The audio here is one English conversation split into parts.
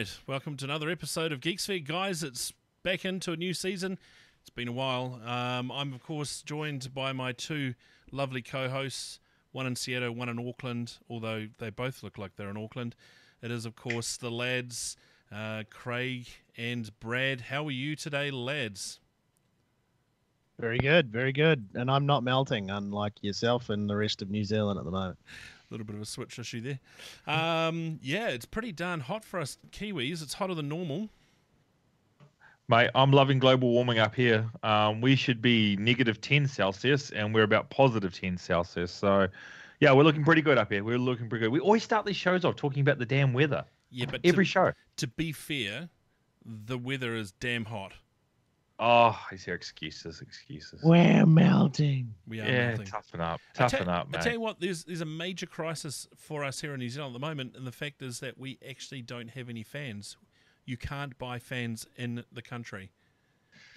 right, welcome to another episode of Geeksphere. Guys, it's back into a new season. It's been a while. I'm, of course, joined by my two lovely co-hosts, one in Seattle, one in Auckland, although they both look like they're in Auckland. It is, of course, the lads, Craig and Brad. How are you today, lads? Very good, very good. And I'm not melting, unlike yourself and the rest of New Zealand at the moment. A little bit of a switch issue there. Yeah, it's pretty darn hot for us Kiwis. It's hotter than normal. Mate, I'm loving global warming up here. We should be negative 10 Celsius, and we're about positive 10 Celsius. So, yeah, we're looking pretty good up here. We're looking pretty good. We always start these shows off talking about the damn weather. Yeah, but every show. To be fair, the weather is damn hot. Oh, I hear excuses. We're melting. We are melting. Toughen up, mate. I tell you what, there's a major crisis for us here in New Zealand at the moment, and the fact is that we actually don't have any fans. You can't buy fans in the country.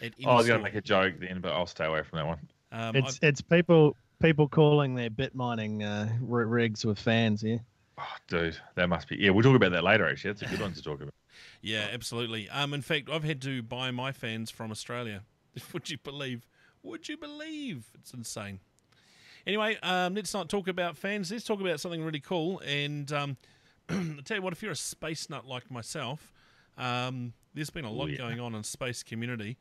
I was going to make a joke then, but I'll stay away from that one. It's people calling their bit mining rigs with fans. Yeah. Oh, dude, that must be. Yeah, we'll talk about that later. Actually, that's a good one to talk about. Yeah, absolutely. In fact, I've had to buy my fans from Australia. Would you believe? It's insane. Anyway, let's not talk about fans. Let's talk about something really cool. And I'll tell you what, if you're a space nut like myself, there's been a lot going on in space community.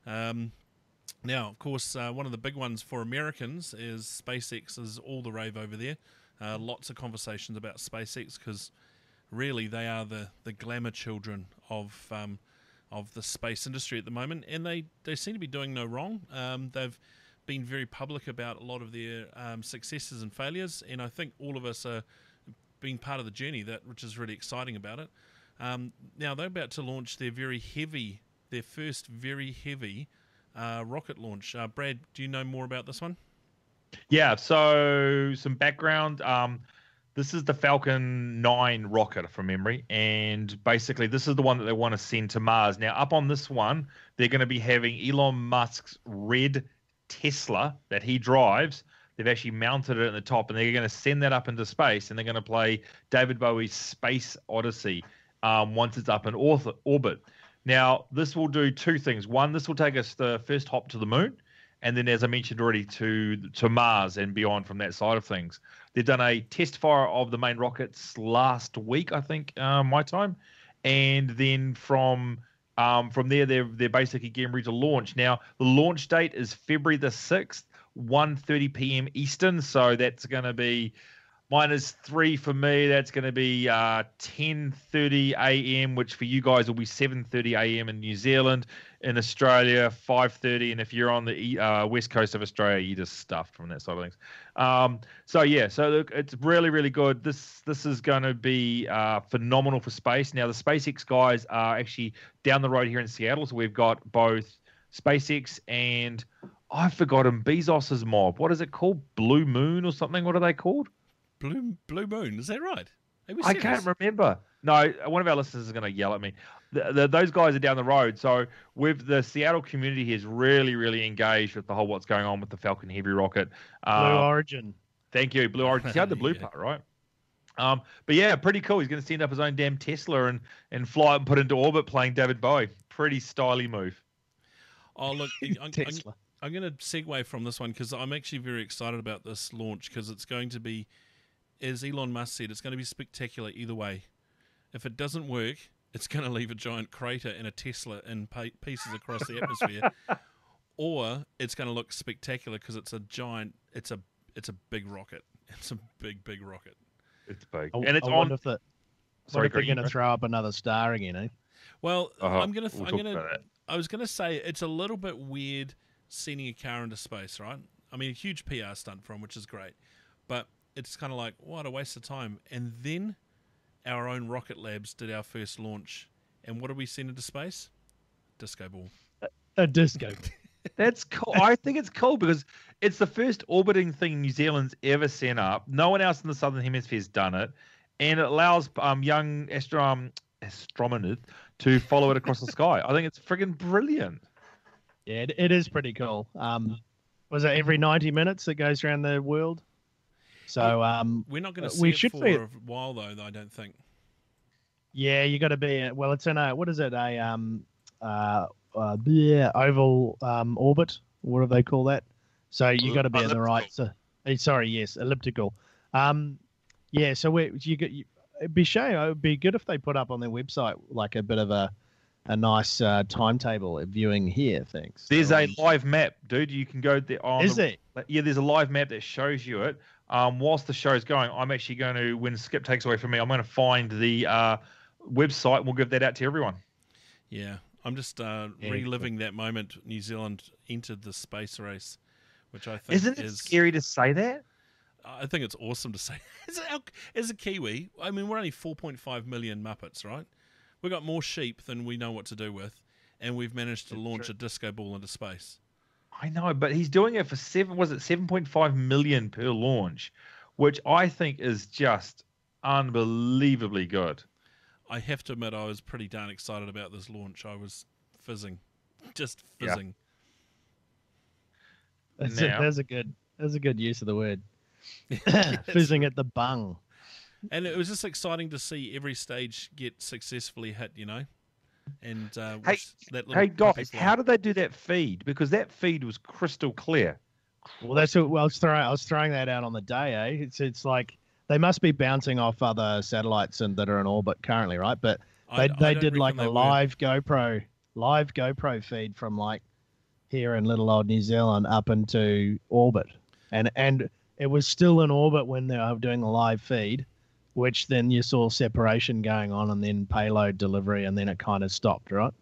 Now, of course, one of the big ones for Americans is SpaceX is all the rave over there. Lots of conversations about SpaceX because really they are the glamour children of the space industry at the moment, and they seem to be doing no wrong. They've been very public about a lot of their successes and failures, and I think all of us are being part of the journey, which is really exciting about it. Now they're about to launch their first very heavy rocket launch. Brad, do you know more about this one? Yeah, so some background. This is the Falcon 9 rocket from memory, and basically this is the one that they want to send to Mars. Now, up on this one, they're going to be having Elon Musk's red Tesla that he drives. They've actually mounted it at the top, and they're going to send that up into space, and they're going to play David Bowie's Space Odyssey once it's up in orbit. Now, this will do two things. One, this will take us the first hop to the moon, and then, as I mentioned already, to Mars and beyond from that side of things. They've done a test fire of the main rockets last week, I think, my time, and then from there, they're basically getting ready to launch. Now, the launch date is February the 6th, 1:30 p.m. Eastern, so that's going to be -3 for me. That's going to be 10:30 a.m., which for you guys will be 7:30 a.m. in New Zealand. In Australia, 5:30, and if you're on the west coast of Australia, you're just stuffed from that side of things. So look, it's really, really good. This is going to be phenomenal for space. Now, the SpaceX guys are actually down the road here in Seattle, so we've got both SpaceX and I've forgotten Bezos's mob. What is it called? Blue Moon or something? What are they called? Blue Moon, is that right? I can't remember. No, one of our listeners is going to yell at me. Those guys are down the road. So with the Seattle community here is really, really engaged with the whole what's going on with the Falcon Heavy rocket. Blue Origin. Thank you, Blue Origin. He had the blue part, right? But yeah, pretty cool. He's going to send up his own damn Tesla and fly it and put it into orbit playing David Bowie. Pretty styly move. Oh, look, I'm going to segue from this one because I'm actually very excited about this launch because it's going to be, as Elon Musk said, it's going to be spectacular either way. If it doesn't work, it's going to leave a giant crater and a Tesla in pieces across the atmosphere, or it's going to look spectacular because it's a big rocket. It's a big rocket. It's big, and it's on. What if they're going to throw up another star again? Eh? Well, I was going to say it's a little bit weird sending a car into space, right? I mean, a huge PR stunt from, which is great, but it's kind of like, what a waste of time. And then our own Rocket Labs did our first launch, and what did we send into space? Disco ball. A disco. That's cool. I think it's cool because it's the first orbiting thing New Zealand's ever sent up. No one else in the Southern Hemisphere's done it, and it allows young astronomers to follow it across the sky. I think it's friggin' brilliant. Yeah, it is pretty cool. Was it every 90 minutes it goes around the world? So we're not going to see it for a while, though, I don't think. Yeah, you got to be. Well, it's in a what is it? Yeah, oval orbit. What do they call that? So you got to be in the right. Elliptical. Sorry, yes, elliptical. Um, yeah. So it'd be shame. It would be good if they put up on their website like a bit of a nice timetable of viewing here. Thanks. There's a live map, dude. You can go there on Is the. it? Yeah, there's a live map that shows you it. Whilst the show's going, I'm actually going to, when Skip takes away from me, I'm going to find the website and we'll give that out to everyone. Yeah, I'm just reliving that moment New Zealand entered the space race, which I think Isn't it scary to say that? I think it's awesome to say. As a Kiwi, I mean, we're only 4.5 million Muppets, right? We've got more sheep than we know what to do with, and we've managed to launch a disco ball into space. I know, but he's doing it for 7.5 million per launch, which I think is just unbelievably good. I have to admit, I was pretty darn excited about this launch. I was fizzing, just fizzing. There's a good use of the word. Fizzing at the bung. And it was just exciting to see every stage get successfully hit, you know. And hey guys, how did they do that feed? Because that feed was crystal clear. Well, that's what I was throwing that out on the day, eh? It's like they must be bouncing off other satellites that are in orbit currently, right? But they did like a live GoPro feed from like here in little old New Zealand up into orbit, and it was still in orbit when they were doing the live feed, which then you saw separation going on and then payload delivery, and then it kind of stopped, right?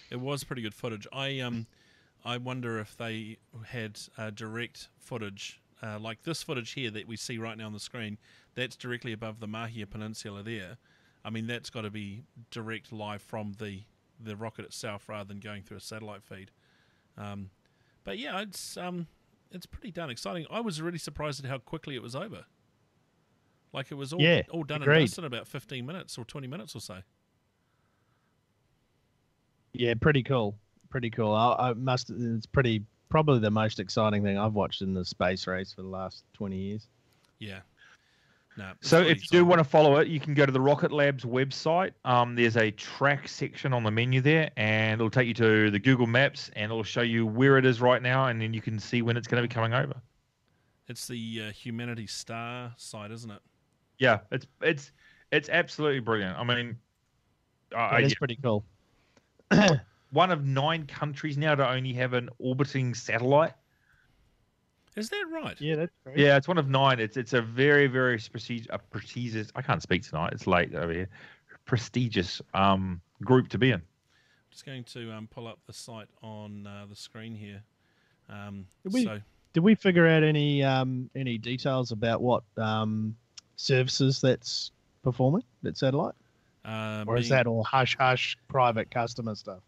It was pretty good footage. I wonder if they had direct footage, like this footage here that we see right now on the screen. That's directly above the Mahia Peninsula there. I mean, that's got to be direct live from the rocket itself rather than going through a satellite feed. But yeah, it's pretty darn exciting. I was really surprised at how quickly it was over. Like it was all done and dusted in about 15 minutes or 20 minutes or so. Yeah, pretty cool. Pretty cool. It's probably the most exciting thing I've watched in the space race for the last 20 years. Yeah. No, so if you do want to follow it, you can go to the Rocket Lab's website. There's a track section on the menu there, and it'll take you to the Google Maps, and it'll show you where it is right now, and then you can see when it's going to be coming over. It's the Humanity Star site, isn't it? Yeah, it's absolutely brilliant. I mean, it's pretty cool. One of 9 countries now to only have an orbiting satellite. Is that right? Yeah, that's great. Yeah, it's one of 9. It's a very, very prestigious. I can't speak tonight. It's late over here. Prestigious group to be in. Just going to pull up the site on the screen here. Did we figure out any details about what services that's performing that satellite? Or is that all hush private customer stuff?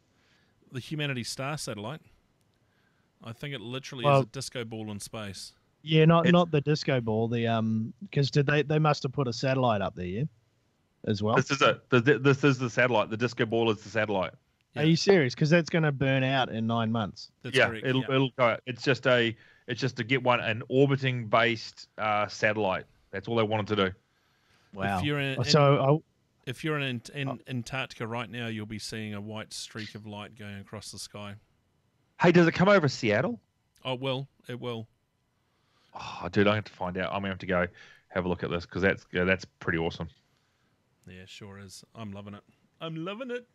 The Humanity Star satellite. I think it literally is a disco ball in space. Yeah, not the disco ball. The because they must have put a satellite up there, yeah, as well. This is it. This is the satellite. The disco ball is the satellite. Yeah. Are you serious? Because that's going to burn out in 9 months. That's correct. It'll go. It's just to get an orbiting based satellite. That's all they wanted to do. Wow. If you're in Antarctica right now, you'll be seeing a white streak of light going across the sky. Hey, does it come over Seattle? Oh, it will. It will. Oh, dude, I have to find out. I'm gonna have to go have a look at this because that's pretty awesome. Yeah, sure is. I'm loving it. I'm loving it.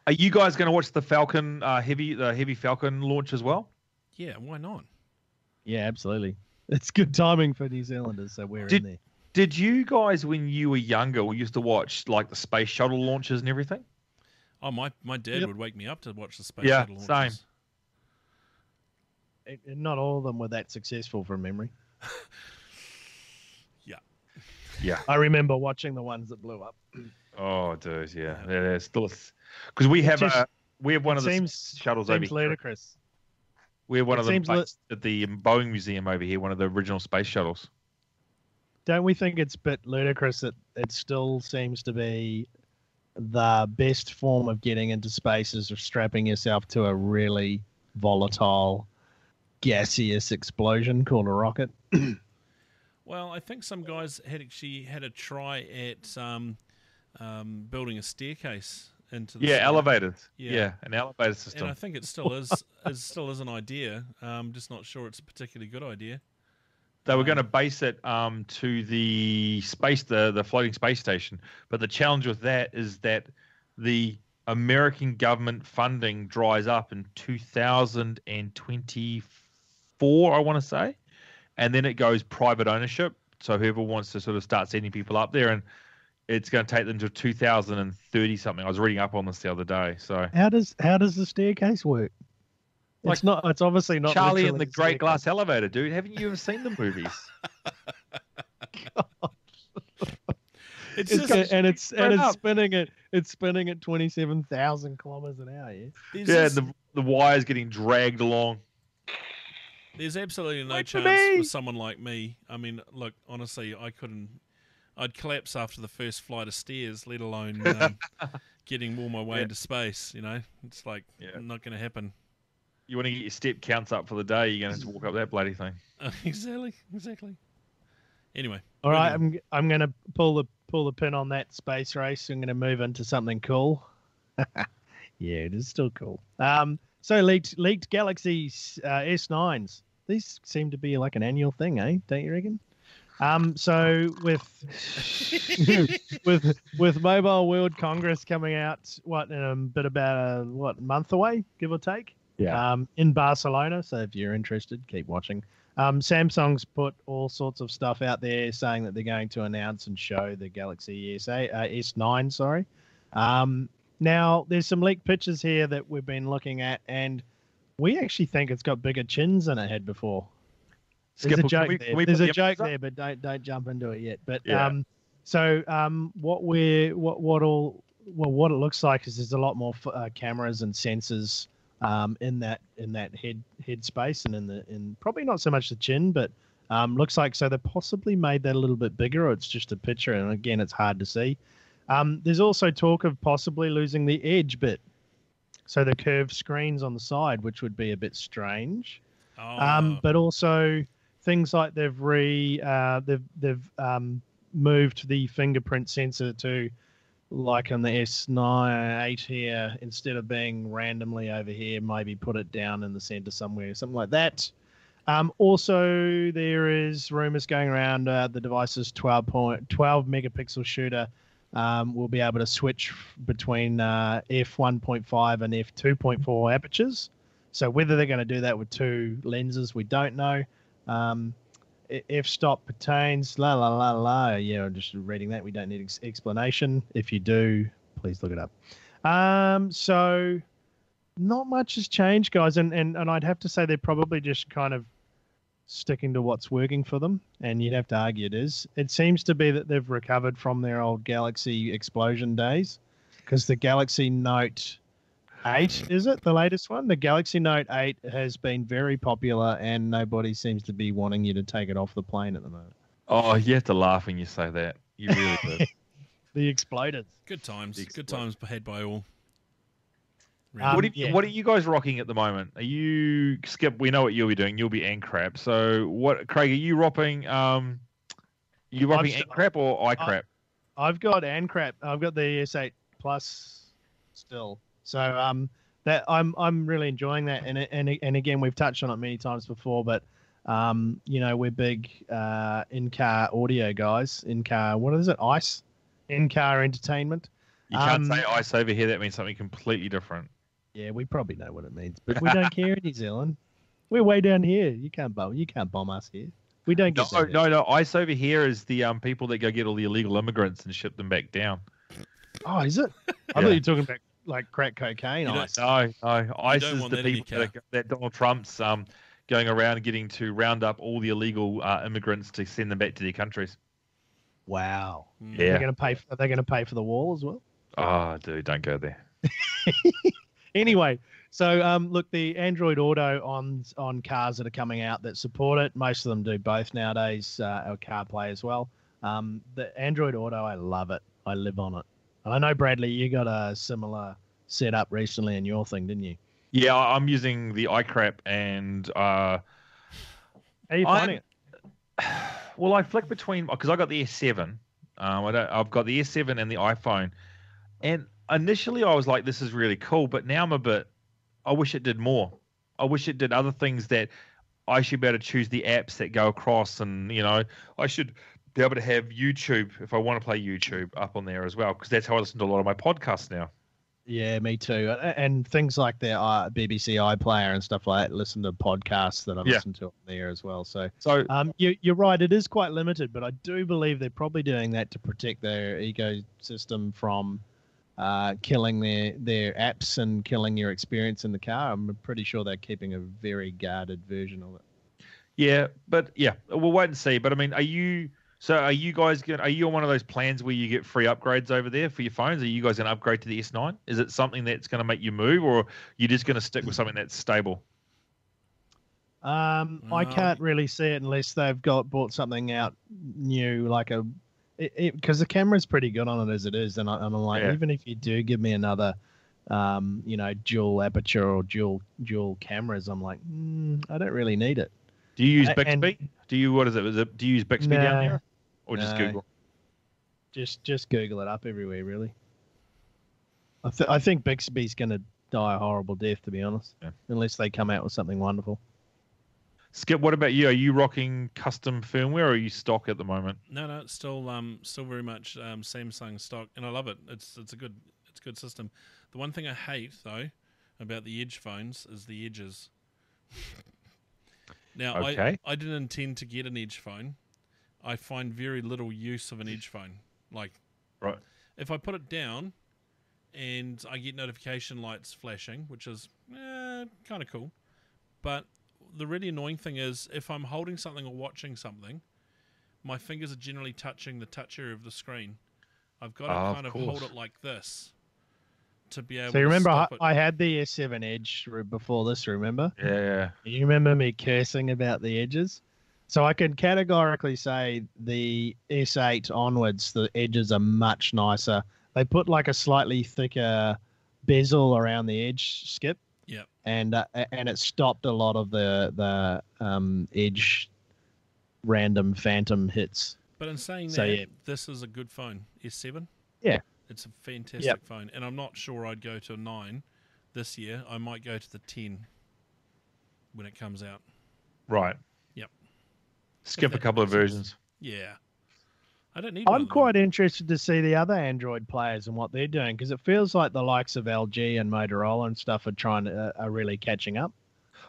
Are you guys going to watch the Falcon heavy Falcon launch as well? Yeah, why not? Yeah, absolutely. It's good timing for New Zealanders, so we're in there. Did you guys, when you were younger, used to watch like the space shuttle launches and everything? Oh, my dad would wake me up to watch the space shuttle launches. Yeah, same. Not all of them were that successful from memory. Yeah. I remember watching the ones that blew up. Oh, dude, yeah. They're still because we have one of the shuttles over here. Ludicrous. We have one of them at the Boeing Museum over here, one of the original space shuttles. Don't we think it's a bit ludicrous that it still seems to be the best form of getting into space is strapping yourself to a really volatile, gaseous explosion called a rocket? Well, I think some guys had a try at building a staircase into the elevators. Yeah, an elevator system. And I think it still is. It still is an idea. Just not sure it's a particularly good idea. They were going to base it to the floating space station, but the challenge with that is that the American government funding dries up in 2024, I want to say, and then it goes private ownership. So whoever wants to sort of start sending people up there, and it's going to take them to 2030 something. I was reading up on this the other day. So how does the staircase work? It's not. It's obviously not Charlie and the Great Glass Elevator, dude. Haven't you ever seen the movies? It's spinning at 27,000 kilometers an hour. Yeah. The wire's getting dragged along. There's absolutely no chance for someone like me. I mean, look, honestly, I'd collapse after the first flight of stairs, let alone getting all my way into space. You know, it's like not going to happen. You want to get your step counts up for the day, you're going to have to walk up that bloody thing. Exactly. Anyway. All right, I'm going to pull the pin on that space race. I'm going to move into something cool. Yeah, it is still cool. So leaked Galaxy S9s. These seem to be like an annual thing, eh? Don't you reckon? So with Mobile World Congress coming out, in a bit about a month away, give or take. Yeah. In Barcelona. So if you're interested, keep watching. Samsung's put all sorts of stuff out there saying that they're going to announce and show the Galaxy S9. Sorry. Now there's some leaked pictures here that we've been looking at, and we actually think it's got bigger chins than it had before. There's a joke there. There's a joke there, but don't jump into it yet. But what it looks like is there's a lot more cameras and sensors in that head space, and in probably not so much the chin, but looks like so they possibly made that a little bit bigger, or it's just a picture, and again it's hard to see. There's also talk of possibly losing the edge bit, so the curved screens on the side, which would be a bit strange. But also things like they've moved the fingerprint sensor to, like on the S9 8 here, instead of being randomly over here, maybe put it down in the center somewhere, something like that. Also, there is rumors going around the device's 12 megapixel shooter will be able to switch between f1.5 and f2.4 apertures. So whether they're going to do that with two lenses, we don't know. F-stop pertains, Yeah, I'm just reading that. We don't need explanation. If you do, please look it up. So not much has changed, guys. And I'd have to say they're probably just kind of sticking to what's working for them. And you'd have to argue it is. It seems to be that they've recovered from their old Galaxy explosion days, because the Galaxy Note 8, is it the latest one? The Galaxy Note 8 has been very popular, and nobody seems to be wanting you to take it off the plane at the moment. Oh, you have to laugh when you say that. You really do. The exploded. Good times. Good times had by all. What are you guys rocking at the moment? Are you Skip? We know what you'll be doing. You'll be Ancrap. So what, Craig? Are you ropping? You ropping Ancrap or iCrap? I've got Ancrap. I've got the S8 Plus still. So that I'm really enjoying that, and again we've touched on it many times before, but we're big in-car audio guys. In-car, what is it? ICE, in-car entertainment. You can't say ICE over here. That means something completely different. Yeah, we probably know what it means, but we don't care in New Zealand. We're way down here. You can't bomb us here. We don't get no. ICE over here is the people that go get all the illegal immigrants and ship them back down. Oh, is it? I thought you were talking about like crack cocaine. ICE. No. ICE is the people that Donald Trump's going around getting to round up all the illegal immigrants to send them back to their countries. Wow. Yeah. Are they going to pay for the wall as well? Oh, dude, don't go there. Anyway, so look, the Android Auto on cars that are coming out that support it, most of them do both nowadays, or CarPlay as well. The Android Auto, I love it. I live on it. And I know, Bradley, you got a similar setup recently in your thing, didn't you? Yeah, I'm using the iCrap, and how are you finding it? Well, I flick between, because I got the S7, I've got the S7 and the iPhone, and initially I was like, "This is really cool," but now I'm a bit. I wish it did more. I wish it did other things that I should be able to choose the apps that go across, and I should be able to have YouTube if I want to play YouTube up on there as well, because that's how I listen to a lot of my podcasts now. Yeah, me too. And things like the BBC iPlayer and stuff like that, listen to podcasts that I listen to on there as well. So you're right, it is quite limited, but I do believe they're probably doing that to protect their ecosystem from killing their apps and killing your experience in the car. I'm pretty sure they're keeping a very guarded version of it. Yeah, but we'll wait and see. But I mean, are you guys are you on one of those plans where you get free upgrades over there for your phones? Are you guys going to upgrade to the S9? Is it something that's going to make you move, or are you just going to stick with something that's stable? I can't really see it unless they've bought something out new, like because the camera's pretty good on it as it is, and I'm like, even if you do give me another, dual aperture or dual cameras, I'm like, I don't really need it. Do you use Bixby? Do you do you use Bixby down there, or just Google? Just Google it up everywhere, really. I think Bixby's going to die a horrible death, to be honest, unless they come out with something wonderful. Skip, what about you? Are you rocking custom firmware, or are you stock at the moment? No, it's still very much Samsung stock, and I love it. It's a good system. The one thing I hate though about the Edge phones is the edges. Now, I didn't intend to get an Edge phone. I find very little use of an Edge phone. Like, if I put it down and I get notification lights flashing, which is kind of cool, but the really annoying thing is if I'm holding something or watching something, my fingers are generally touching the touch area of the screen. I've got to kind of hold it like this to be able to. So you remember I had the S7 Edge before this, remember? Yeah. You remember me cursing about the edges? So I can categorically say the S8 onwards, the edges are much nicer. They put like a slightly thicker bezel around the edge, Skip. Yeah. And it stopped a lot of the Edge random phantom hits. But in saying that, this is a good phone. S7? Yeah. It's a fantastic phone. And I'm not sure I'd go to a 9 this year. I might go to the 10 when it comes out. Right. Yep. Skip a couple of versions. Yeah. I don't need I'm quite interested to see the other Android players and what they're doing, because it feels like the likes of LG and Motorola and stuff are really catching up.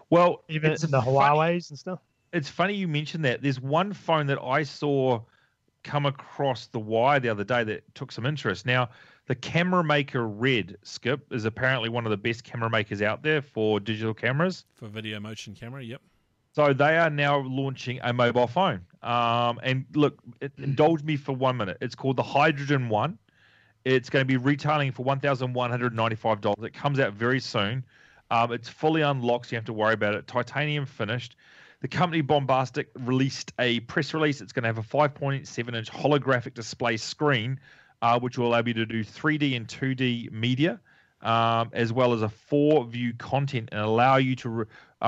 Well, even the Huawei's and stuff. It's funny you mentioned that. There's one phone that I saw come across the wire the other day that took some interest. Now, the camera maker Red, Skip, is apparently one of the best camera makers out there for digital cameras. For video motion camera, yep. So they are now launching a mobile phone. And look, indulge me for 1 minute. It's called the Hydrogen One. It's going to be retailing for $1,195. It comes out very soon. It's fully unlocked, so you have to worry about it. Titanium finished. The company Bombastic released a press release. It's going to have a 5.7-inch holographic display screen, which will allow you to do 3D and 2D media, as well as a 4-view content, and allow you to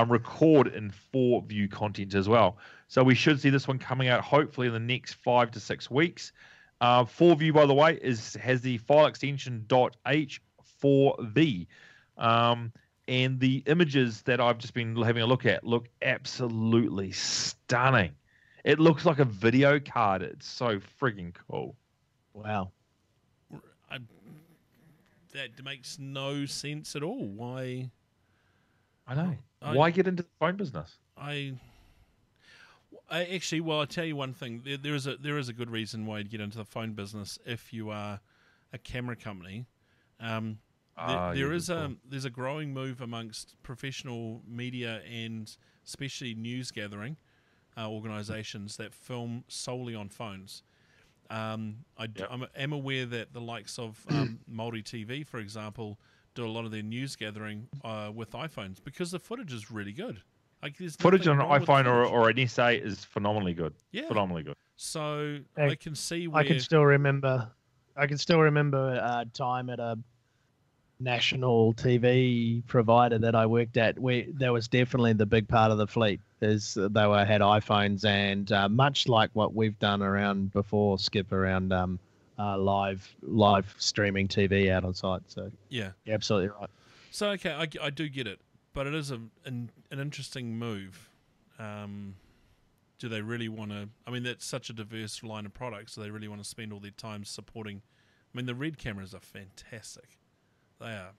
record in 4-view content as well. So we should see this one coming out hopefully in the next 5 to 6 weeks. 4-view, by the way, has the file extension .h4v. And the images that I've just been having a look at look absolutely stunning. It looks like a video card. It's so frigging cool. Wow. That makes no sense at all. Why? I know. Why get into the phone business? I actually, well, I'll tell you one thing. There is a good reason why you'd get into the phone business if you are a camera company. There's a growing move amongst professional media and especially news gathering organizations that film solely on phones. I am aware that the likes of Multi TV, for example, do a lot of their news gathering with iPhones because the footage is really good. Like, footage on an iPhone or an S8 is phenomenally good. Yeah, phenomenally good. So I can see where I can still remember time at national TV provider that I worked at, that was definitely the big part of the fleet. Is they had iPhones, and much like what we've done around before, Skip, around live streaming TV out on site. So yeah, you're absolutely right. So okay, I do get it, but it is an interesting move. Do they really want to? I mean, that's such a diverse line of products. Do they really want to spend all their time supporting? I mean, the Red cameras are fantastic. They are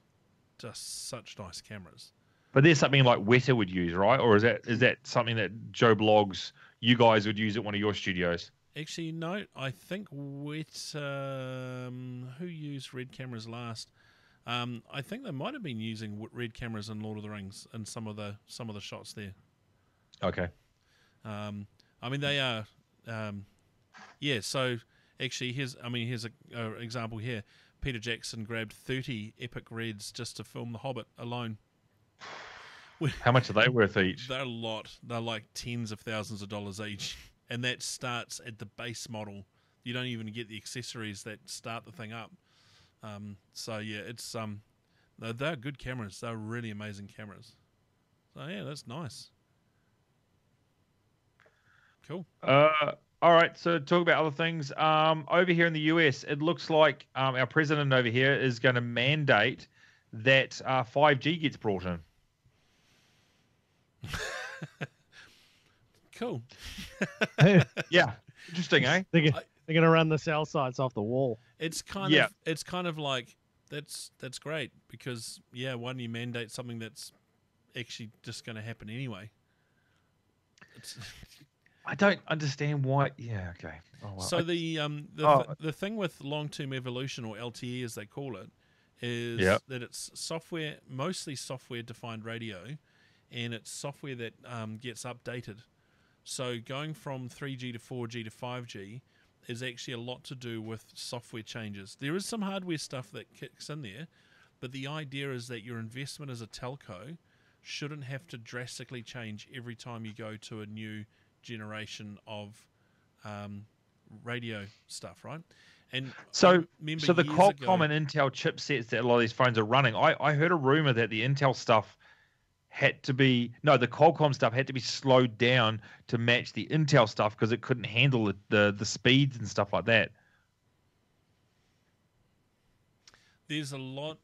just such nice cameras. But there's something like Weta would use, right? Or is that something that Joe Blogs, you guys would use at one of your studios? Actually, no. I think Weta, who used Red cameras last? I think they might have been using Red cameras in Lord of the Rings and some of the shots there. Okay. I mean, they are. Yeah. So actually, here's an example here. Peter Jackson grabbed 30 epic Reds just to film The Hobbit alone. How much are they worth each? They're a lot. They're like tens of thousands of dollars each, and that starts at the base model. You don't even get the accessories that start the thing up. So yeah, it's they're good cameras. They're really amazing cameras. So yeah, that's nice. Cool. All right, so talk about other things. Over here in the US, it looks like our president over here is going to mandate that 5G gets brought in. Cool. Yeah, interesting, eh? They're going to run the cell sites off the wall. It's kind of like that's great because why don't you mandate something that's actually just going to happen anyway? I don't understand why. Yeah, okay. Oh, well. So the thing with long-term evolution, or LTE as they call it, is that it's software, mostly software-defined radio, and it's software that gets updated. So going from 3G to 4G to 5G is actually a lot to do with software changes. There is some hardware stuff that kicks in there, but the idea is that your investment as a telco shouldn't have to drastically change every time you go to a new generation of radio stuff, right? And so the Qualcomm and Intel chipsets that a lot of these phones are running, I heard a rumor that the Intel stuff the Qualcomm stuff had to be slowed down to match the Intel stuff because it couldn't handle the speeds and stuff like that. There's a lot.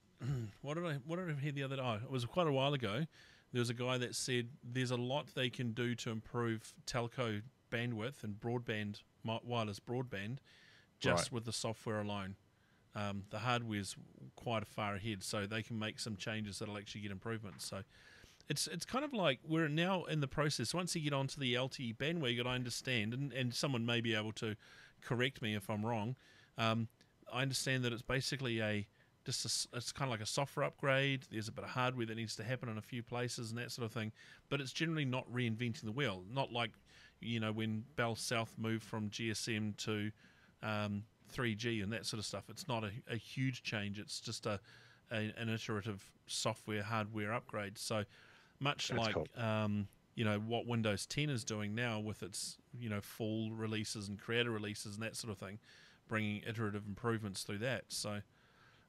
What did I hear the other day? Oh, it was quite a while ago. There was a guy that said there's a lot they can do to improve telco bandwidth and broadband, wireless broadband, just with the software alone. The hardware's quite far ahead, so they can make some changes that'll actually get improvements. So it's kind of like we're now in the process. Once you get onto the LTE bandwagon, I understand, and someone may be able to correct me if I'm wrong. I understand that it's basically it's kind of like a software upgrade. There's a bit of hardware that needs to happen in a few places and that sort of thing. But it's generally not reinventing the wheel. Not like, when Bell South moved from GSM to 3G and that sort of stuff. It's not a huge change. It's just an iterative software hardware upgrade. So much That's like cool. What Windows 10 is doing now with its full releases and creator releases and that sort of thing, bringing iterative improvements through that. So.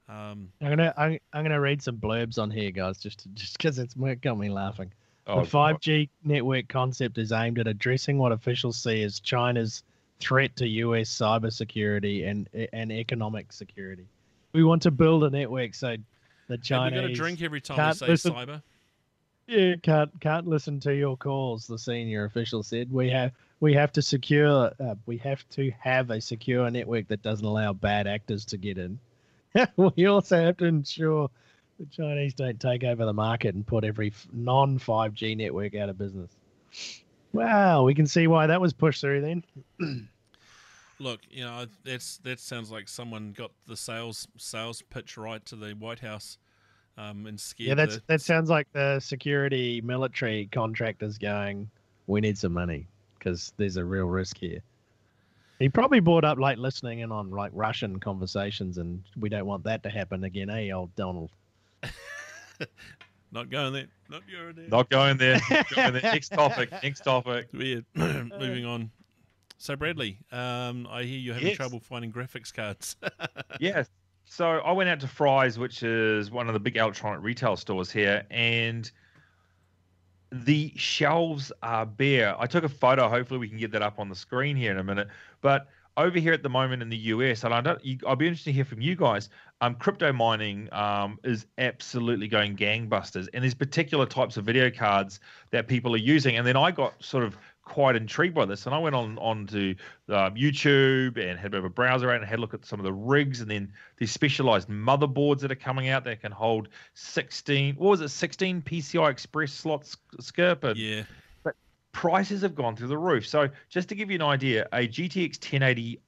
I'm gonna read some blurbs on here, guys, just because it's got me laughing. The 5G network concept is aimed at addressing what officials see as China's threat to US cybersecurity and economic security. We want to build a network so the Chinese. We've got to drink every time we say cyber. Yeah, can't listen to your calls. The senior official said we have to secure. We have to have a secure network that doesn't allow bad actors to get in. We also have to ensure the Chinese don't take over the market and put every non-5G network out of business. Wow, we can see why that was pushed through then. Look, that sounds like someone got the sales pitch right to the White House and scared. Yeah, that sounds like the security military contractors going, we need some money because there's a real risk here. He probably brought up listening in on Russian conversations, and we don't want that to happen again, eh, old Donald? Not going there. Not going there. Not going there. Next topic. Weird. Moving on. So Bradley, I hear you're having trouble finding graphics cards. Yes. So I went out to Fry's, which is one of the big electronic retail stores here, and the shelves are bare. I took a photo. Hopefully, we can get that up on the screen here in a minute. But over here at the moment in the US, and I'll be interested to hear from you guys. Crypto mining is absolutely going gangbusters, and there's particular types of video cards that people are using. And then I got sort of quite intrigued by this, and I went on to YouTube and had a bit of a browser out and had a look at some of the rigs, and then these specialized motherboards that are coming out that can hold 16, what was it, 16 PCI Express slots, Skip? And, Yeah. but prices have gone through the roof. So just to give you an idea, a GTX 1080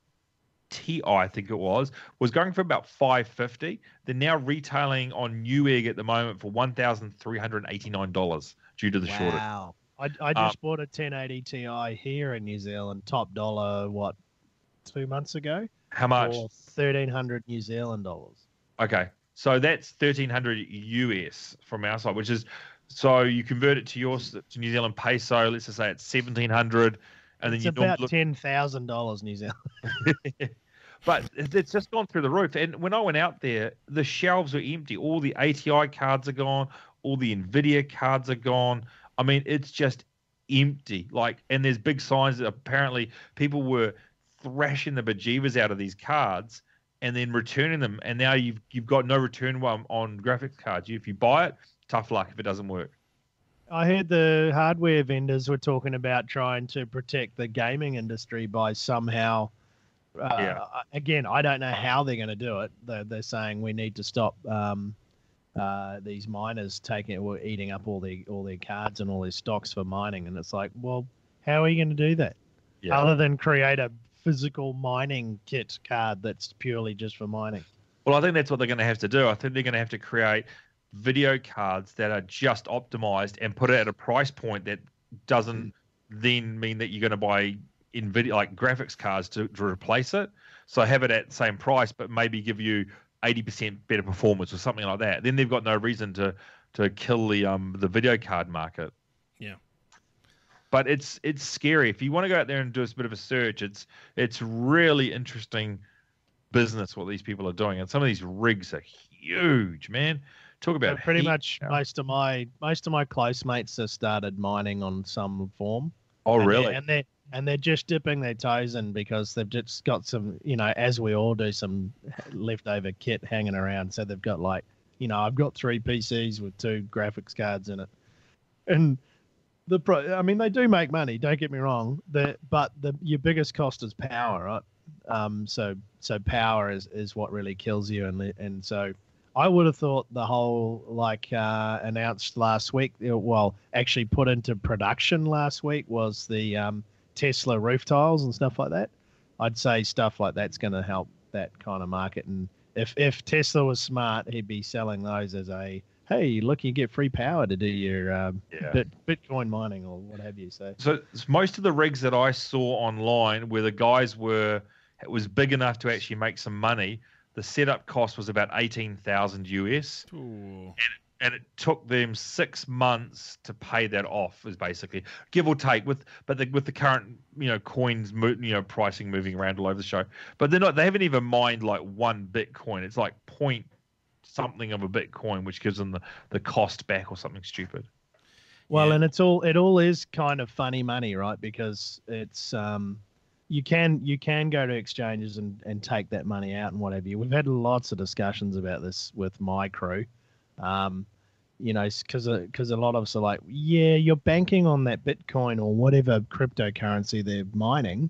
Ti, I think it was going for about $550. They're now retailing on Newegg at the moment for $1,389 due to the shortage. Wow. I just bought a 1080 Ti here in New Zealand, top dollar, 2 months ago? How much? For 1,300 New Zealand dollars. Okay. So that's 1,300 US from our side, which is, so you convert it to to New Zealand peso, let's just say it's 1,700. And it's then you about $10,000 New Zealand. But it's just gone through the roof. And when I went out there, the shelves are empty. All the ATI cards are gone. All the NVIDIA cards are gone. I mean, it's just empty. And there's big signs that apparently people were thrashing the bejeebers out of these cards and then returning them. And now you've got no return on graphics cards. If you buy it, tough luck if it doesn't work. I heard the hardware vendors were talking about trying to protect the gaming industry by somehow. Again, I don't know how they're going to do it. They're saying we need to stop these miners eating up all their cards and all their stocks for mining, and it's like, well, how are you going to do that? Yeah. Other than create a physical mining kit card that's purely just for mining. Well, I think that's what they're going to have to do. I think they're going to have to create video cards that are just optimized and put it at a price point that doesn't then mean that you're going to buy NVIDIA like graphics cards to replace it. So have it at the same price, but maybe give you 80% better performance or something like that. Then they've got no reason to kill the video card market. Yeah. But it's scary. If you want to go out there and do a bit of a search, it's really interesting business what these people are doing. And some of these rigs are huge, man. Talk about so pretty much most of my close mates have started mining on some form. Oh, really? And they're just dipping their toes in because they've just got some, as we all do, some leftover kit hanging around. So they've got I've got 3 PCs with 2 graphics cards in it. And they do make money, don't get me wrong. But your biggest cost is power, right? So power is what really kills you. And so I would have thought the whole announced last week, actually put into production last week was the Tesla roof tiles and stuff like that. I'd say stuff like that's going to help that kind of market. And if Tesla was smart, he'd be selling those as a, hey, look, you get free power to do your Bitcoin mining or what have you. So most of the rigs that I saw online where the guys it was big enough to actually make some money, the setup cost was about 18,000 US. Ooh. And it took them 6 months to pay that off, is basically give or take with the current coins pricing moving around all over the show. But they haven't even mined like 1 Bitcoin. It's like point something of a Bitcoin, which gives them the cost back or something stupid. Well, yeah. And it all is kind of funny money, right? Because it's you can go to exchanges and take that money out and whatever. We've had lots of discussions about this with my crew. Because a lot of us are like, yeah, you're banking on that Bitcoin or whatever cryptocurrency they're mining,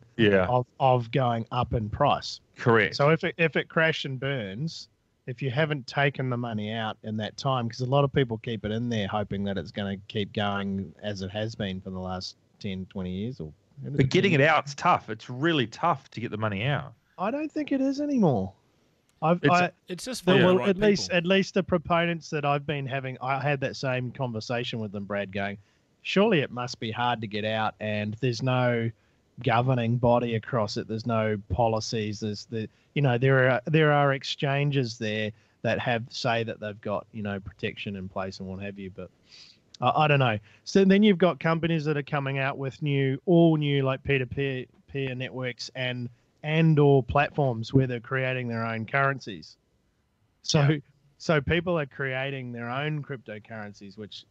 of going up in price. Correct. So if it crashes and burns, if you haven't taken the money out in that time, because a lot of people keep it in there hoping that it's going to keep going as it has been for the last 10, 20 years. But getting it out's tough. It's really tough to get the money out. I don't think it is anymore. It's just for the right at least the proponents that I've been having, I had that same conversation with them, Brad, going, surely it must be hard to get out, and there's no governing body across it. There's no policies. There are exchanges there that say that they've got protection in place and what have you, but I don't know. So then you've got companies that are coming out with all new like peer-to-peer networks and or platforms where they're creating their own currencies. So people are creating their own cryptocurrencies, which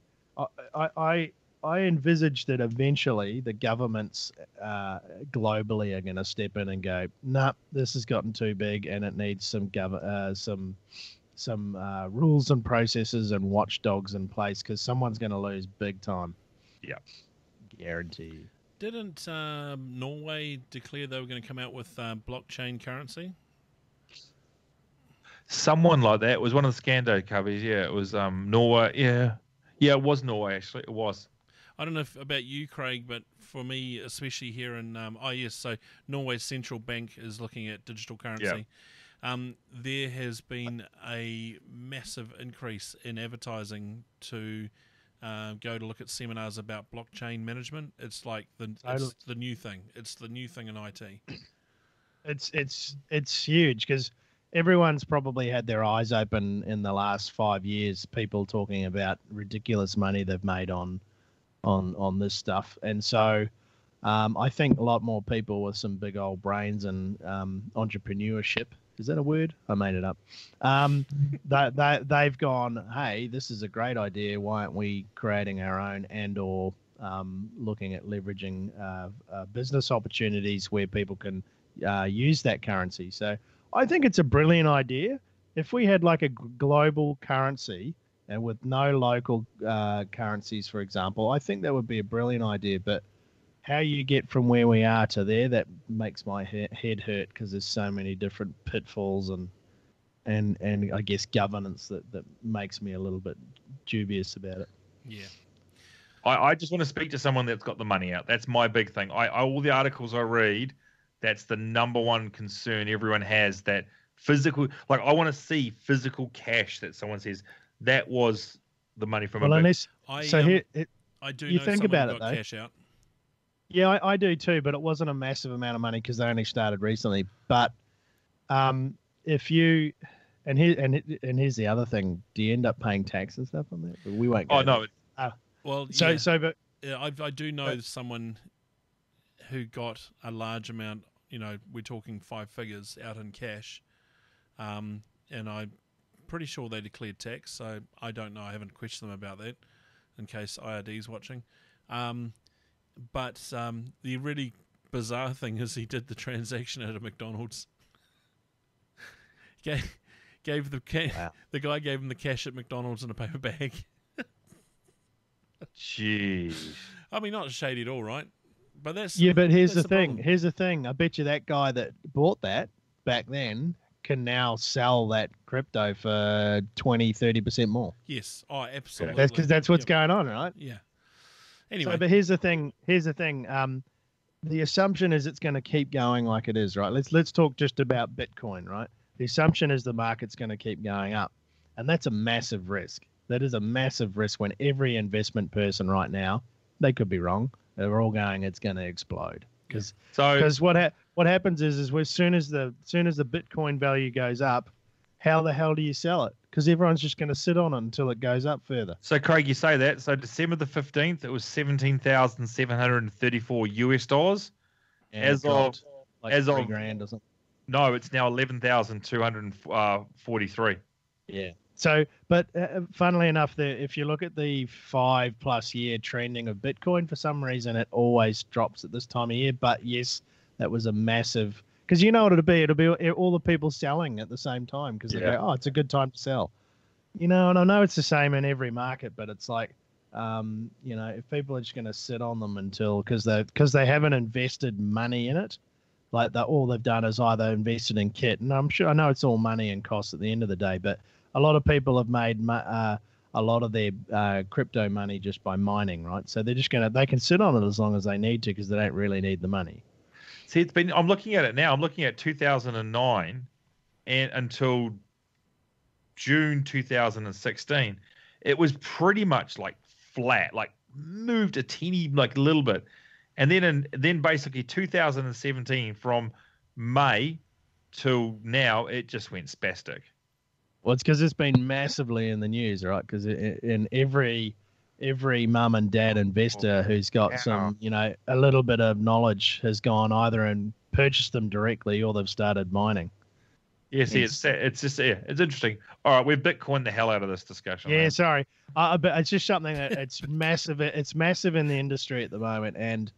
I envisage that eventually the governments globally are going to step in and go, nah, this has gotten too big and it needs some rules and processes and watchdogs in place because someone's going to lose big time. Yeah, guarantee. Didn't Norway declare they were going to come out with blockchain currency? Someone like that. It was one of the Scando covers. Yeah, it was Norway. Yeah, it was Norway actually. It was. I don't know about you, Craig, but for me, especially here in so Norway's central bank is looking at digital currency. Yeah. There has been a massive increase in advertising to go to look at seminars about blockchain management. It's like it's the new thing. It's the new thing in IT. It's huge because everyone's probably had their eyes open in the last 5 years. People talking about ridiculous money they've made on this stuff, and so I think a lot more people with some big old brains and entrepreneurship. Is that a word? I made it up. They've gone, hey, this is a great idea. Why aren't we creating our own and/or looking at leveraging business opportunities where people can use that currency? So I think it's a brilliant idea. If we had like a global currency and with no local currencies, for example, I think that would be a brilliant idea. But how you get from where we are to there, that makes my head hurt because there's so many different pitfalls and I guess governance that makes me a little bit dubious about it. Yeah. I just want to speak to someone that's got the money out. That's my big thing. All the articles I read, that's the number one concern everyone has, that physical, like I want to see physical cash that someone says that was the money from I do you know think about it got though. Cash out. Yeah, I do too, but it wasn't a massive amount of money because they only started recently. But if you here's the other thing: do you end up paying tax and stuff on that? But we won't. Oh no. I do know someone who got a large amount. You know, we're talking 5 figures out in cash, and I'm pretty sure they declared tax. So I don't know. I haven't questioned them about that, in case IRD's watching. But the really bizarre thing is he did the transaction at a McDonald's. Gave the guy gave him the cash at McDonald's in a paper bag. Jeez. I mean, not shady at all, right? But that's But here's the thing. Problem. Here's the thing. I bet you that guy that bought that back then can now sell that crypto for 20-30% more. Yes. Oh, absolutely. That's because that's what's going on, right? Yeah. Anyway, but here's the thing. The assumption is it's going to keep going like it is, right? Let's talk just about Bitcoin, right? The assumption is the market's going to keep going up, and that's a massive risk. That is a massive risk when every investment person right now, they could be wrong, they're all going, it's going to explode. Because what happens is as soon as the Bitcoin value goes up, how the hell do you sell it? Because everyone's just going to sit on it until it goes up further. So, Craig, you say that. So, December the 15th, it was $17,734 Yeah, as of $3,000 or something. No, it's now 11,243. Yeah. So, but funnily enough, if you look at the 5+ year trending of Bitcoin, for some reason it always drops at this time of year. But yes, that was a massive. Because you know what it'll be? It'll be all the people selling at the same time because they go, oh, it's a good time to sell. You know, and I know it's the same in every market, but it's like, if people are just going to sit on them until because they haven't invested money in it, like all they've done is either invested in kit, and I know it's all money and costs at the end of the day, but a lot of people have made a lot of their crypto money just by mining, right? So they're just they can sit on it as long as they need to because they don't really need the money. See, I'm looking at it now. I'm looking at 2009 and until June 2016. It was pretty much like flat, like moved a teeny, like little bit. And then basically 2017 from May till now, it just went spastic. Well, it's because it's been massively in the news, right? Because in every mum and dad investor who's got some, a little bit of knowledge has gone either and purchased them directly or they've started mining. Yeah, see, it's just it's interesting. All right, we've Bitcoined the hell out of this discussion. Yeah, man. sorry, but it's just something that it's massive. It's massive in the industry at the moment, and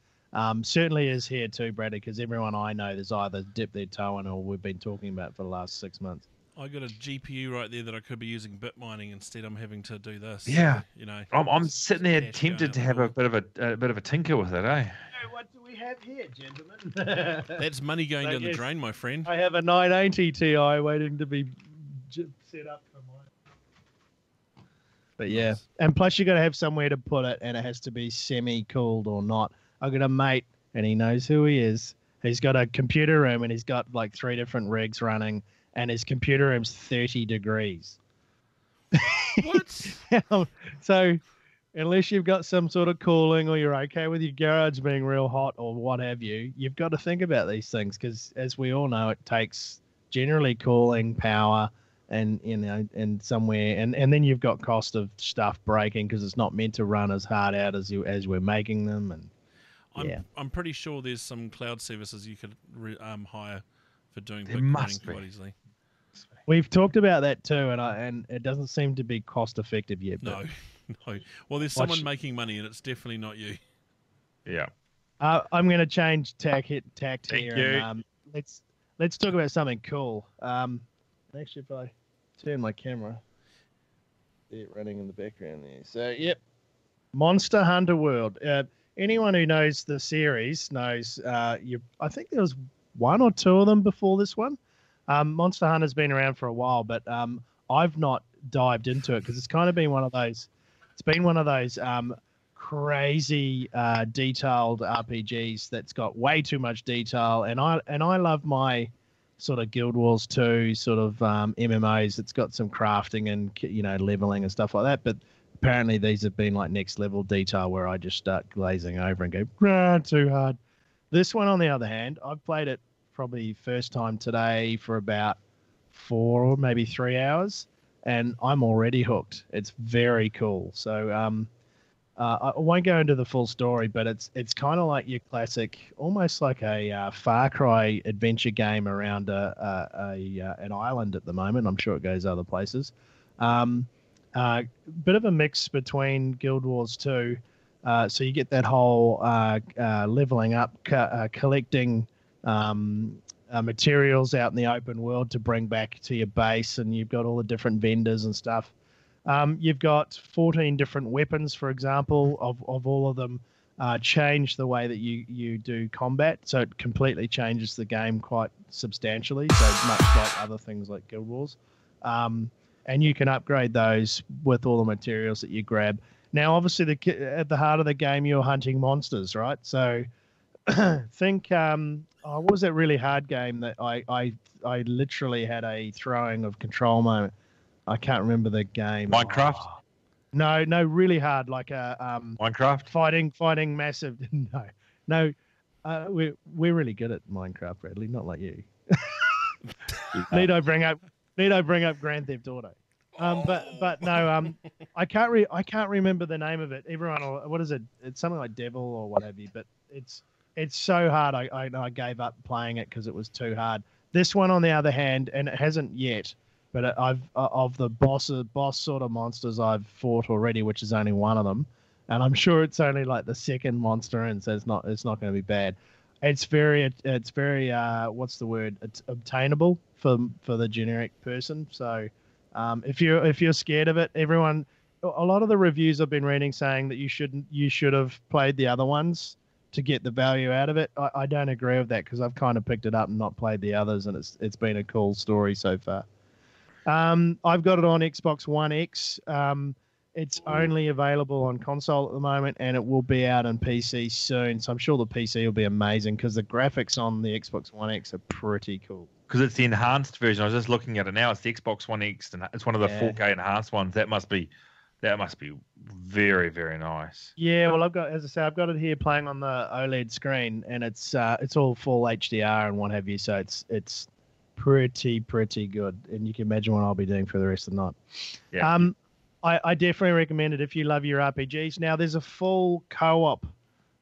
certainly is here too, Bradley. Because everyone I know has either dipped their toe in, or we've been talking about for the last 6 months. I got a GPU right there that I could be using bit mining instead. I'm having to do this. Yeah, so, I'm sitting there tempted to have a bit of a tinker with it, eh? What do we have here, gentlemen? That's money going down the drain, my friend. I have a 980 Ti waiting to be set up for mine. But yeah, and plus you got to have somewhere to put it, and it has to be semi-cooled or not. I got a mate, and he knows who he is. He's got a computer room, and he's got like 3 different rigs running, and his computer room's 30 degrees. What? So unless you've got some sort of cooling, or you're okay with your garage being real hot or what have you, you've got to think about these things, because as we all know, it takes generally cooling power and and somewhere, and then you've got cost of stuff breaking because it's not meant to run as hard out as we're making them. And I'm pretty sure there's some cloud services you could hire for doing There Bitcoining must quite be. easily. we've talked about that too, and it doesn't seem to be cost effective yet. No. Well, there's someone making money, and it's definitely not you. Yeah. I'm going to change tact here. Thank you. And, let's talk about something cool. Actually, if I turn my camera, see it running in the background there. So, yep, Monster Hunter World. Anyone who knows the series knows. I think there was 1 or 2 of them before this one. Monster Hunter's been around for a while, but I've not dived into it because it's kind of been one of those. It's been one of those crazy detailed RPGs that's got way too much detail, and I love my sort of Guild Wars 2 sort of MMOs. It's got some crafting and leveling and stuff like that, but apparently these have been like next level detail where I just start glazing over and go, too hard. This one, on the other hand, I've played it probably first time today for about 4 or maybe 3 hours, and I'm already hooked. It's very cool. So I won't go into the full story, but it's kind of like your classic, almost like a Far Cry adventure game around an island at the moment. I'm sure it goes other places. Bit of a mix between Guild Wars 2. So you get that whole leveling up, collecting materials out in the open world to bring back to your base, and you've got all the different vendors and stuff. You've got 14 different weapons, for example, of all of them change the way that you do combat. So it completely changes the game quite substantially, so much like other things like Guild Wars. And you can upgrade those with all the materials that you grab. Now, obviously, at the heart of the game, you're hunting monsters, right? So think, what was that really hard game that I literally had a throwing of control moment? I can't remember the game. Minecraft? Oh. No, really hard, like a Minecraft? Fighting massive. No. We're really good at Minecraft, Bradley. Not like you. Need I bring up Grand Theft Auto? But no. I can't remember the name of it. What is it? It's something like Devil or what have you. But it's so hard. I gave up playing it because it was too hard. This one, on the other hand, and it hasn't yet, but of the boss sort of monsters I've fought already, which is only one of them, and I'm sure it's only like the second monster, and so it's not going to be bad. It's very what's the word? It's obtainable for the generic person. So if you're scared of it, a lot of the reviews I've been reading saying that you should have played the other ones to get the value out of it. I don't agree with that because I've kind of picked it up and not played the others, and it's been a cool story so far. I've got it on Xbox One X. It's only available on console at the moment, and it will be out on PC soon. So I'm sure the PC will be amazing because the graphics on the Xbox One X are pretty cool. Because it's the enhanced version. I was just looking at it now. It's the Xbox One X, and it's one of the 4K enhanced ones. That must be very, very nice. Yeah, well, I've got it here playing on the OLED screen, and it's all full HDR and what have you. So it's pretty good, and you can imagine what I'll be doing for the rest of the night. Yeah. I definitely recommend it if you love your RPGs. Now, there's a full co-op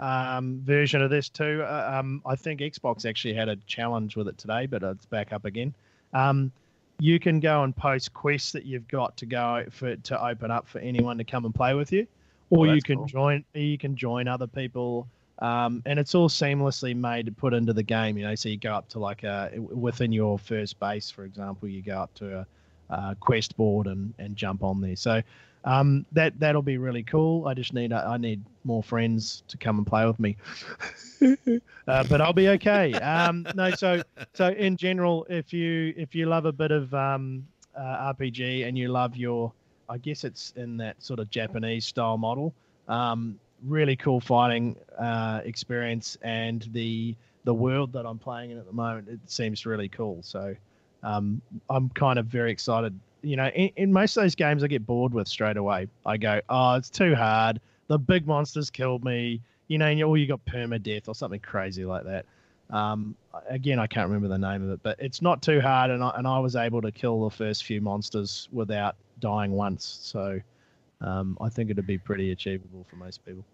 version of this too. I think Xbox actually had a challenge with it today, but it's back up again. You can go and post quests that you've got to open up for anyone to come and play with you, or you can join other people, and it's all seamlessly made to put into the game. So you go up to within your first base, for example, you go up to a quest board and jump on there. So that'll be really cool. I need more friends to come and play with me. But I'll be okay. No, so in general, if you love a bit of RPG and you love I guess it's in that sort of Japanese style model, really cool fighting experience, and the world that I'm playing in at the moment, it seems really cool. So I'm kind of very excited. In most of those games, I get bored with straight away. I go, oh, it's too hard. The big monsters killed me. Or you got permadeath or something crazy like that. Again, I can't remember the name of it, but it's not too hard, and I was able to kill the first few monsters without dying once. So I think it'd be pretty achievable for most people.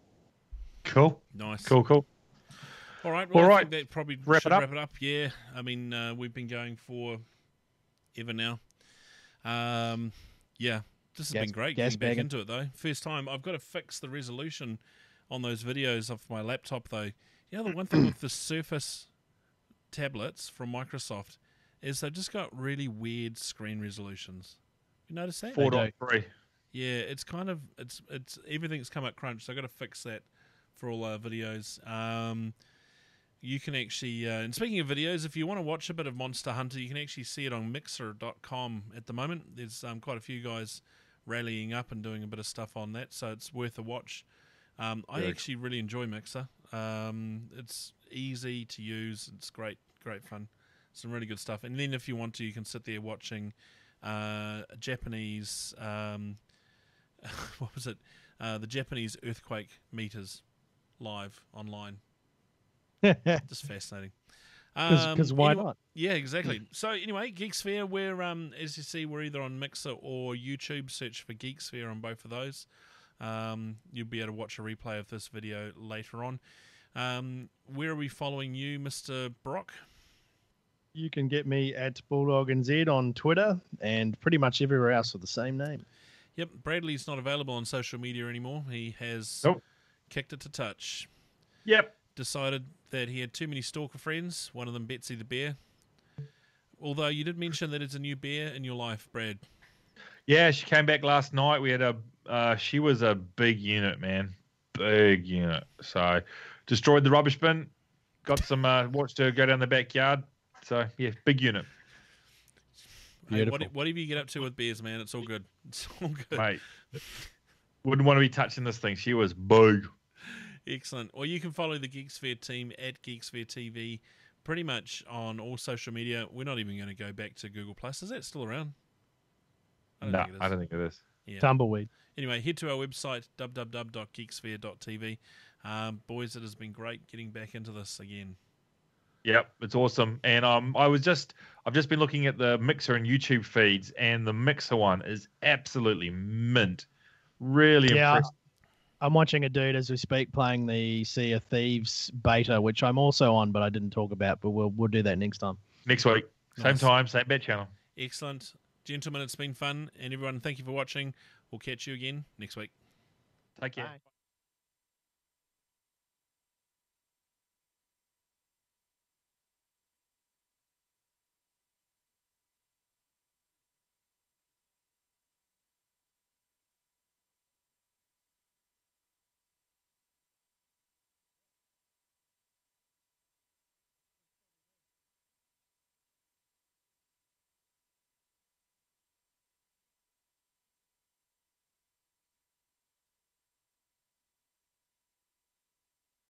Cool. Nice. Cool. All right. Well, I think that probably should wrap it up. Yeah. I mean, we've been going for ever now. Yeah. This has been great getting back into it, though. First time. I've got to fix the resolution on those videos off my laptop, though. The one thing with the Surface tablets from Microsoft is they've just got really weird screen resolutions. You notice that? 4.3. Yeah, it's kind of it's everything's come up crunch, so I've got to fix that for all our videos. You can actually, and speaking of videos, if you want to watch a bit of Monster Hunter, you can actually see it on Mixer.com at the moment. There's quite a few guys rallying up and doing a bit of stuff on that, so it's worth a watch. I actually really enjoy Mixer. It's easy to use. It's great fun. Some really good stuff. And then if you want to, you can sit there watching Japanese, what was it? The Japanese earthquake meters live online. Just fascinating. Because why not? Yeah, exactly. So anyway, Geeksphere, we're as you see, we're either on Mixer or YouTube. Search for Geeksphere on both of those. You'll be able to watch a replay of this video later on. Where are we following you, Mr. Brock? You can get me at BulldogNZ on Twitter and pretty much everywhere else with the same name. Yep, Bradley's not available on social media anymore. He has kicked it to touch. Yep. Decided that he had too many stalker friends, one of them Betsy the Bear. Although you did mention that it's a new bear in your life, Brad. Yeah, she came back last night. We had she was a big unit, man. Big unit. So destroyed the rubbish bin, got some, watched her go down the backyard. So, yeah, big unit. Hey, whatever you get up to with bears, man, it's all good. It's all good. Mate, wouldn't want to be touching this thing. She was big. Excellent. Well, you can follow the Geeksphere team at Geeksphere TV pretty much on all social media. We're not even going to go back to Google+. Is that still around? I don't think it is. Yeah. Tumbleweed. Anyway, head to our website, www.geeksphere.tv. Boys, it has been great getting back into this again. Yep, it's awesome. And I've just been looking at the Mixer and YouTube feeds, and the Mixer one is absolutely mint. Really impressive. I'm watching a dude as we speak playing the Sea of Thieves beta, which I'm also on, but I didn't talk about. But we'll do that next time. Next week, same time, same bet channel. Excellent, gentlemen. It's been fun, and everyone, thank you for watching. We'll catch you again next week. Take care. Bye.